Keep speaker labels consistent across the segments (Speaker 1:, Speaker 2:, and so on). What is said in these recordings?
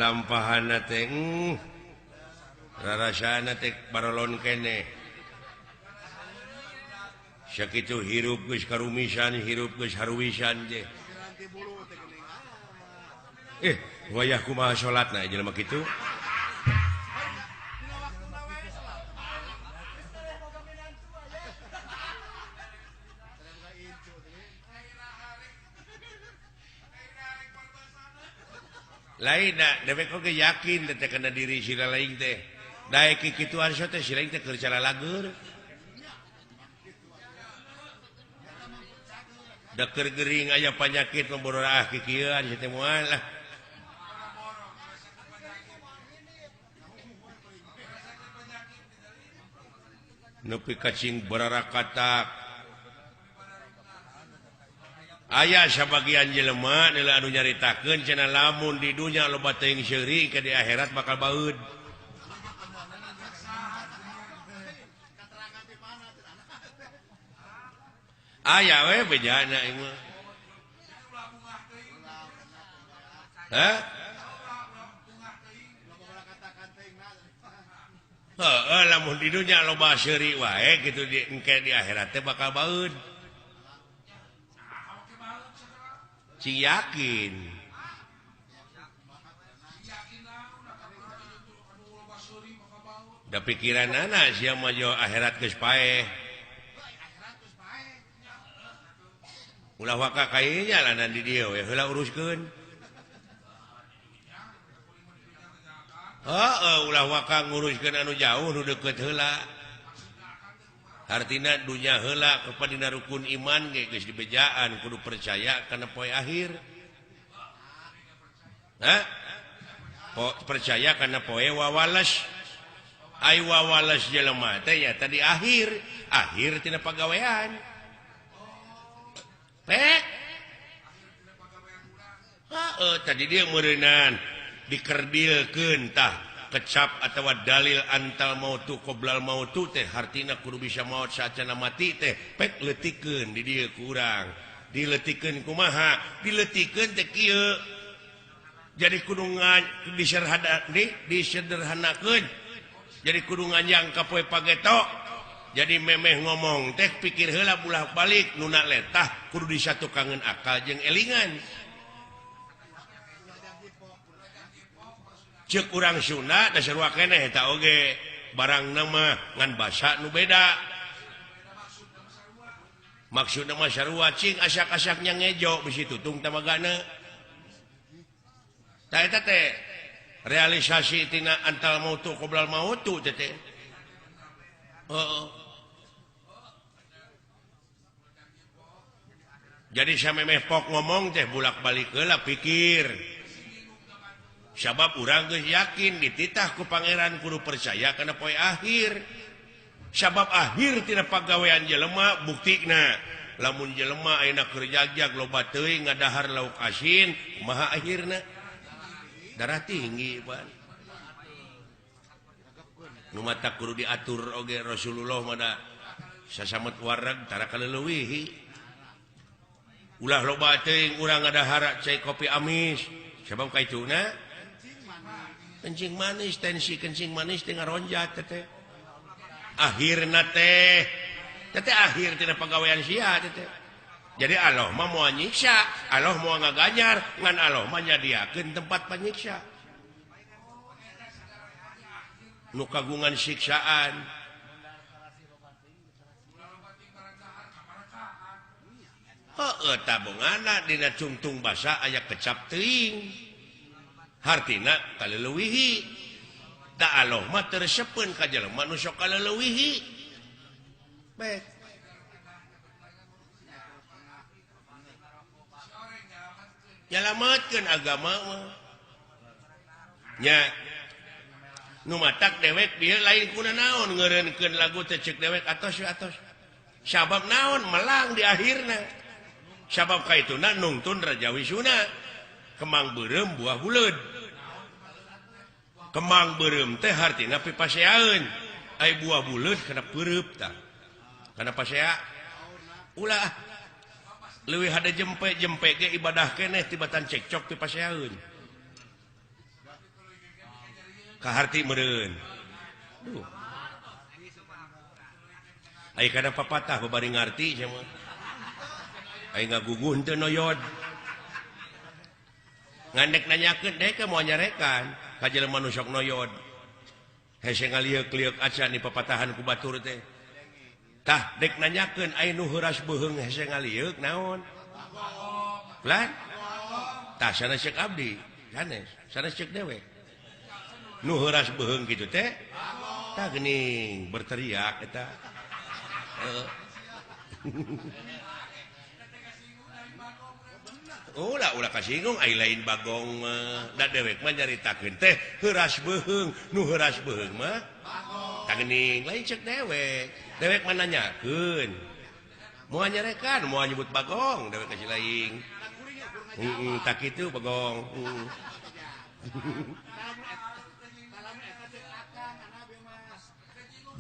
Speaker 1: lalampahan rarasana barolon kene syak itu hirup geus karumisan hirup geus haruwisan je wayah kumaha salatna jelema kitu lain dewek oge yakin teh kana diri sira lain teh daek kikituan so teh sira teh keur cara lagur da keur gering aya panyakit memborah kikieuan teh moal lah nepi kacing bararakatak aya sabagian jelema anu nyaritakeun cenah lamun di dunya loba teuing seurik ke di akhirat bakal baeud. Aya we bejana ieu mah. Hah? Heeh, lamun di dunya loba seurik wae kitu di engke di akhirat teh bakal baeud. Cing yakin da pikiran anak sia majo akhirat geus paeh ulah waka kayenya lanan di dieu we heula uruskeun ulah waka nguruskeun anu jauh nu deukeut heula artina dunya heula kepadina rukun iman ge geus dibejaan kudu percaya kana poe akhir. Percaya kana poe wawalas. Ai wawalas jelema teh nya tadi akhir tina pagawean. Tadi dia meureunan dikerdilkeun tah kecap atau dalil antal mautu qoblal mautu teh hartina kudu bisa maut saacana mati teh pek leutikeun di dieu kurang dileutikeun kumaha dileutikeun teh kieu jadi kudu disederhanakeun jadi kudu nganjang ka poe pageto jadi memeh ngomong teh pikir heula bulak-balik nuna letah kudu disatukangeun akal jeung elingan cek urang Sunda da sarua keneh eta oge barangna mah ngan basa nu beda maksudna mah sarua cing asak-asaknya ngejo bisi tutung tamagana tah eta teh realisasi tina antal mautu qoblal mautu teh jadi samemeh pok ngomong teh bulak-balik heula pikir sabab urang geus yakin dititah ku pangeran kudu percaya kana poe akhir sabab akhir tina pagawean jelema buktina lamun jelema ayeuna keur jagjag loba teuing ngadahar lauk asin kumaha akhirna darah tinggi pan nu mata kudu diatur oge Rasulullah mah sasamet wareg tara kaleuwih ulah loba teuing urang ngadahar cai kopi amis sabab kaituna kencing manis tensi kencing manis teh ngaronjat teh akhirna teh akhir tina pagawean sia teh jadi Allah mah moal nyiksa Allah moal ngaganyar ngan Allah mah nyadiakeun tempat panyiksa nu kagungan siksaan tabunganna dina cungtung basa aya kecap teuing hartina kaleuwihi da Allah mah tersepeun ka jelema nu sok kaleuwihi baik nyalametkeun agama mah nya nu matak dewek dieu lain kuna naon ngeureunkeun lagu teh ceuk dewek atos sabab naon melang di akhirna sabab kaituna nungtun Raja Wisuna kemang beureum buah buleud kemang beureum teh hartina pipaseaeun ai buah buleud kana peureub tah kana pasea ulah leuwih hade jempe ge ibadah keneh tibatan cekcok pipaseaeun kaharti meureun ai kana papatah babari ngarti sia mah ai ngaguguh teu noyod ngandek nanyakeun deh ka moal nyarekan ka jelema nu sok noyod hese ngalieu-lieu acan di papatahan ku batur teh tah dek nanyakeun ai nu heuras beuheung hese ngalieu naon lan tah sanes ceuk abdi sanes ceuk dewe nu heuras beuheung kitu teh tah geuning berteriak eta ulah kasinggung ai lain bagong da dewek mah nyaritakeun teh heuras beuheung nu heuras beuheung mah tah geuning lain ceuk dewek mah nanyakeun moal nyarekan moal nyebut bagong dewek kasih lain tak kitu bagong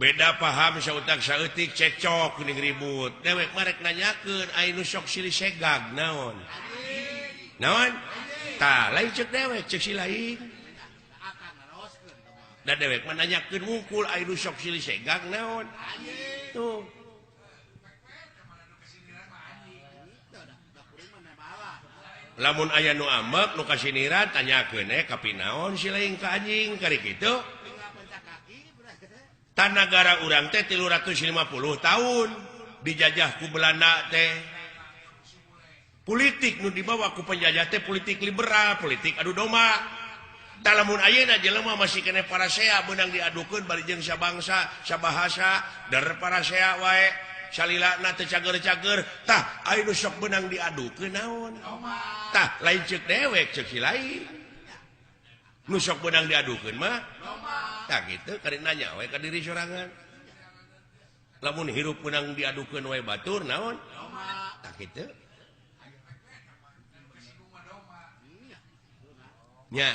Speaker 1: beda paham sautak saeutik cekcok geuning ribut dewek mah rek nanyakeun ai nu sok silih segag naon tah lain ceuk dewek ceuk si lain da dewek mah nanyakeun wungkul ai nu sok silih segag naon tuh lamun aya nu ambek nu kasiniran tanyakeun ka pinaon si lain ka anjing kari kitu tan nagara urang teh 350 tahun dijajah ku Belanda teh politik nu dibawa ku penjajah teh politik liberal politik adu domba tah lamun ayeuna jelema masih kene parasea beunang diadukeun bari jeung sabangsa sabahasa dar parasea wae salilana teu cager-cager tah aya nu sok beunang diadukeun naon tah lain ceuk dewek ceuk si lain nu sok beunang diadukeun mah tah kitu kari nanya we ka diri sorangan lamun hirup beunang diadukeun wae batur naon tah kitu nya